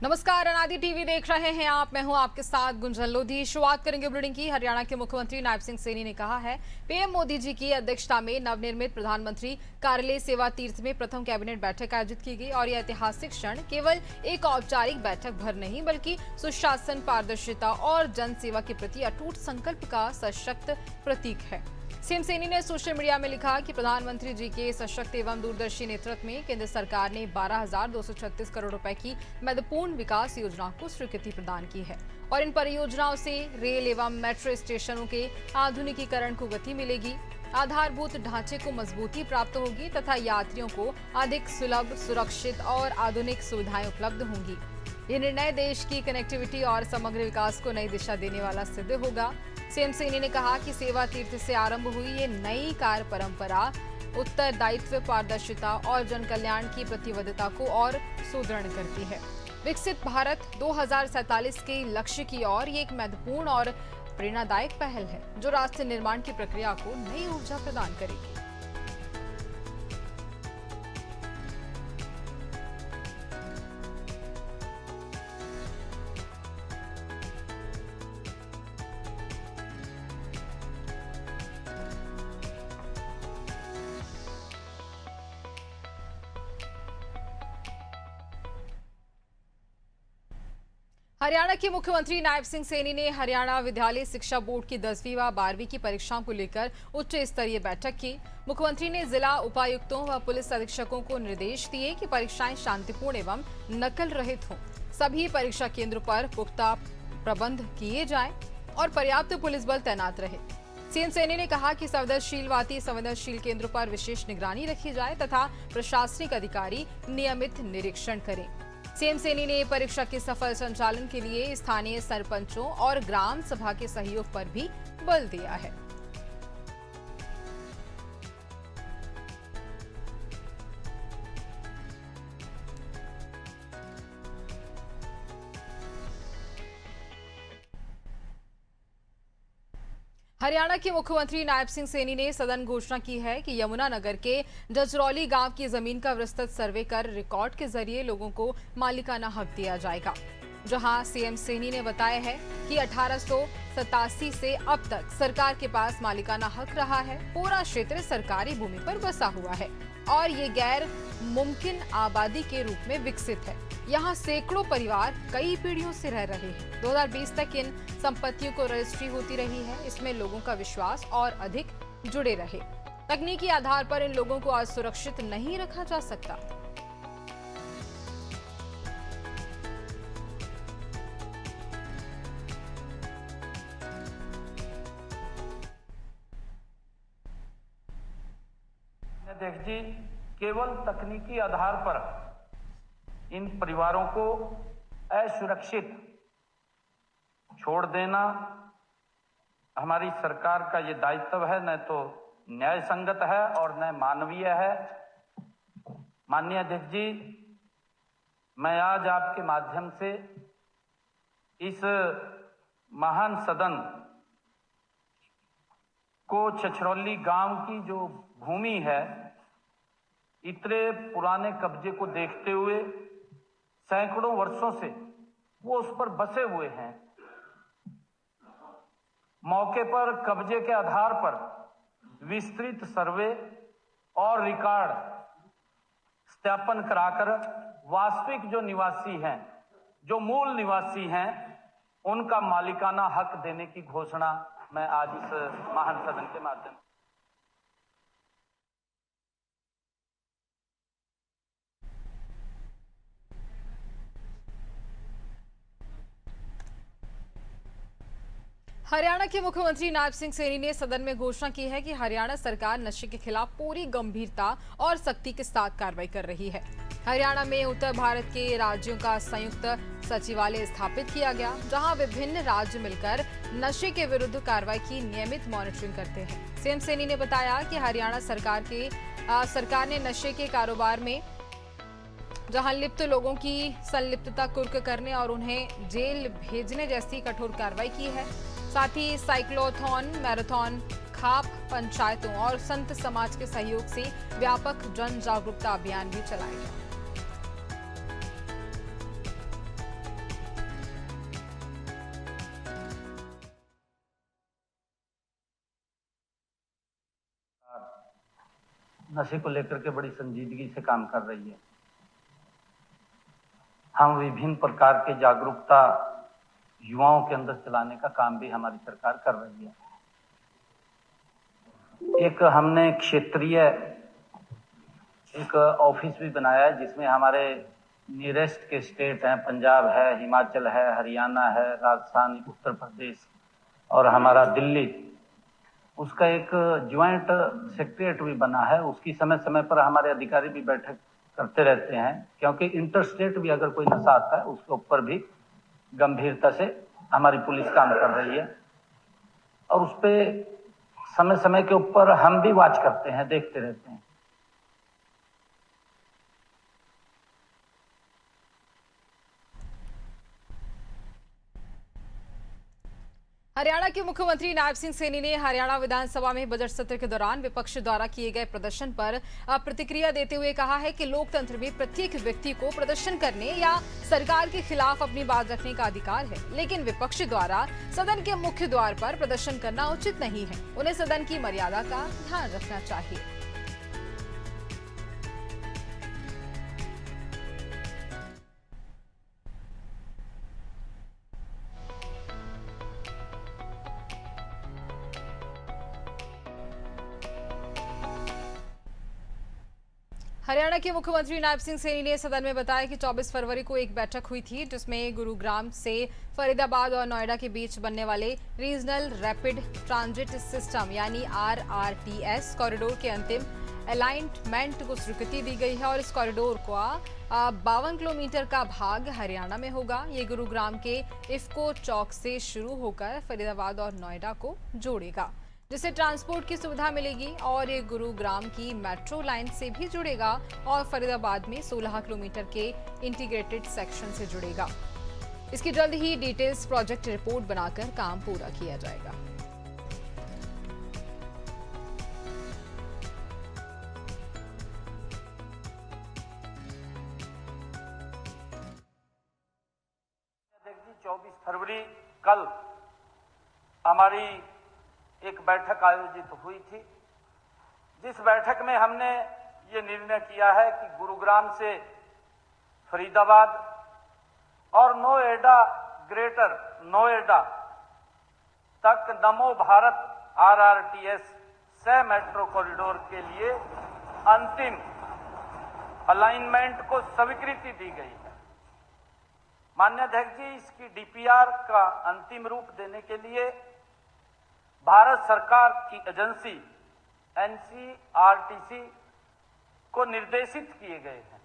नमस्कार, अनादि टीवी देख रहे हैं आप। मैं हूं आपके साथ गुंजन लोधी। शुरुआत करेंगे बुलेटिन की। हरियाणा के मुख्यमंत्री नायब सिंह सैनी ने कहा है, पीएम मोदी जी की अध्यक्षता में नवनिर्मित प्रधानमंत्री कार्यालय सेवा तीर्थ में प्रथम कैबिनेट बैठक आयोजित की गई और यह ऐतिहासिक क्षण केवल एक औपचारिक बैठक भर नहीं बल्कि सुशासन, पारदर्शिता और जन सेवा के प्रति अटूट संकल्प का सशक्त प्रतीक है। सीएम सैनी ने सोशल मीडिया में लिखा कि प्रधानमंत्री जी के सशक्त एवं दूरदर्शी नेतृत्व में केंद्र सरकार ने 12,236 करोड़ रुपए की महत्वपूर्ण विकास योजनाओं को स्वीकृति प्रदान की है और इन परियोजनाओं से रेल एवं मेट्रो स्टेशनों के आधुनिकीकरण को गति मिलेगी, आधारभूत ढांचे को मजबूती प्राप्त होगी तथा यात्रियों को अधिक सुलभ, सुरक्षित और आधुनिक सुविधाएं उपलब्ध होंगी। ये निर्णय देश की कनेक्टिविटी और समग्र विकास को नई दिशा देने वाला सिद्ध होगा। सीएम सैनी ने कहा कि सेवा तीर्थ से आरंभ हुई ये नई कार्य परंपरा उत्तरदायित्व, पारदर्शिता और जन कल्याण की प्रतिबद्धता को और सुदृढ़ करती है। विकसित भारत 2047 के लक्ष्य की ओर ये एक महत्वपूर्ण और प्रेरणादायक पहल है जो राष्ट्र निर्माण की प्रक्रिया को नई ऊर्जा प्रदान करेगी। हरियाणा के मुख्यमंत्री नायब सिंह सैनी ने हरियाणा विद्यालय शिक्षा बोर्ड की 10वीं व 12वीं की परीक्षाओं को लेकर उच्च स्तरीय बैठक की। मुख्यमंत्री ने जिला उपायुक्तों व पुलिस अधीक्षकों को निर्देश दिए कि परीक्षाएं शांतिपूर्ण एवं नकल रहित हों। सभी परीक्षा केंद्रों पर पुख्ता प्रबंध किए जाएं और पर्याप्त पुलिस बल तैनात रहे। सीएम सैनी ने कहा कि संवेदनशील व अति संवेदनशील केंद्रों पर विशेष निगरानी रखी जाए तथा प्रशासनिक अधिकारी नियमित निरीक्षण करें। सीएम सैनी ने परीक्षा के सफल संचालन के लिए स्थानीय सरपंचों और ग्राम सभा के सहयोग पर भी बल दिया है। हरियाणा के मुख्यमंत्री नायब सिंह सैनी ने सदन घोषणा की है कि यमुनानगर के जजरौली गांव की जमीन का विस्तृत सर्वे कर रिकॉर्ड के जरिए लोगों को मालिकाना हक दिया जाएगा। जहां सीएम सैनी ने बताया है कि 1887 से अब तक सरकार के पास मालिकाना हक रहा है। पूरा क्षेत्र सरकारी भूमि पर बसा हुआ है और ये गैर मुमकिन आबादी के रूप में विकसित है। यहाँ सैकड़ों परिवार कई पीढ़ियों से रह रहे हैं। 2020 तक इन संपत्तियों को रजिस्ट्री होती रही है। इसमें लोगों का विश्वास और अधिक जुड़े रहे। तकनीकी आधार पर इन लोगों को आज सुरक्षित नहीं रखा जा सकता। देख जी, केवल तकनीकी आधार पर इन परिवारों को असुरक्षित छोड़ देना हमारी सरकार का ये दायित्व है, न तो न्याय संगत है और न मानवीय है। माननीय अध्यक्ष जी, मैं आज आपके माध्यम से इस महान सदन को छछरौली गांव की जो भूमि है, इतने पुराने कब्जे को देखते हुए सैकड़ों वर्षों से वो उस पर बसे हुए हैं। मौके पर कब्जे के आधार पर विस्तृत सर्वे और रिकॉर्ड सत्यापन कराकर वास्तविक जो निवासी हैं, जो मूल निवासी हैं, उनका मालिकाना हक देने की घोषणा मैं आज इस महान सदन के माध्यम। हरियाणा के मुख्यमंत्री नायब सिंह सैनी ने सदन में घोषणा की है कि हरियाणा सरकार नशे के खिलाफ पूरी गंभीरता और सख्ती के साथ कार्रवाई कर रही है। हरियाणा में उत्तर भारत के राज्यों का संयुक्त सचिवालय स्थापित किया गया, जहां विभिन्न राज्य मिलकर नशे के विरुद्ध कार्रवाई की नियमित मॉनिटरिंग करते हैं। सीएम सैनी ने बताया कि हरियाणा सरकार ने नशे के कारोबार में जहां लिप्त लोगों की संलिप्तता कुर्क करने और उन्हें जेल भेजने जैसी कठोर कार्रवाई की है। साथ ही साइक्लोथॉन, मैराथन, खाप पंचायतों और संत समाज के सहयोग से व्यापक जन जागरूकता अभियान भी चलाया गया। नशे को लेकर के बड़ी संजीदगी से काम कर रही है। हम विभिन्न प्रकार के जागरूकता युवाओं के अंदर चलाने का काम भी हमारी सरकार कर रही है। एक हमने क्षेत्रीय एक ऑफिस भी बनाया है जिसमें हमारे नियरेस्ट के स्टेट हैं, पंजाब है, हिमाचल है, हरियाणा है, राजस्थान, उत्तर प्रदेश और हमारा दिल्ली, उसका एक ज्वाइंट सेक्रेटरीट भी बना है। उसकी समय समय पर हमारे अधिकारी भी बैठक करते रहते हैं, क्योंकि इंटर स्टेट भी अगर कोई नशा आता है उसके ऊपर भी गंभीरता से हमारी पुलिस काम कर रही है और उस पर समय समय के ऊपर हम भी वॉच करते हैं, देखते रहते हैं। हरियाणा के मुख्यमंत्री नायब सिंह सैनी ने हरियाणा विधानसभा में बजट सत्र के दौरान विपक्ष द्वारा किए गए प्रदर्शन पर प्रतिक्रिया देते हुए कहा है कि लोकतंत्र में प्रत्येक व्यक्ति को प्रदर्शन करने या सरकार के खिलाफ अपनी बात रखने का अधिकार है, लेकिन विपक्ष द्वारा सदन के मुख्य द्वार पर प्रदर्शन करना उचित नहीं है। उन्हें सदन की मर्यादा का ध्यान रखना चाहिए। हरियाणा के मुख्यमंत्री नायब सिंह सैनी ने सदन में बताया कि 24 फरवरी को एक बैठक हुई थी जिसमें गुरुग्राम से फरीदाबाद और नोएडा के बीच बनने वाले रीजनल रैपिड ट्रांजिट सिस्टम यानी RRTS कॉरिडोर के अंतिम अलाइनमेंट को स्वीकृति दी गई है और इस कॉरिडोर का 52 किलोमीटर का भाग हरियाणा में होगा। ये गुरुग्राम के इफ्को चौक से शुरू होकर फरीदाबाद और नोएडा को जोड़ेगा, जिससे ट्रांसपोर्ट की सुविधा मिलेगी और ये गुरुग्राम की मेट्रो लाइन से भी जुड़ेगा और फरीदाबाद में 16 किलोमीटर के इंटीग्रेटेड सेक्शन से जुड़ेगा। इसकी जल्द ही डिटेल्स प्रोजेक्ट रिपोर्ट बनाकर काम पूरा किया जाएगा। देखिए 24 फरवरी कल हमारी एक बैठक आयोजित हुई थी, जिस बैठक में हमने ये निर्णय किया है कि गुरुग्राम से फरीदाबाद और नोएडा, ग्रेटर नोएडा तक नमो भारत RRTS सह मेट्रो कॉरिडोर के लिए अंतिम अलाइनमेंट को स्वीकृति दी गई है। माननीय अध्यक्ष जी, इसकी DPR का अंतिम रूप देने के लिए भारत सरकार की एजेंसी NCRTC को निर्देशित किए गए हैं।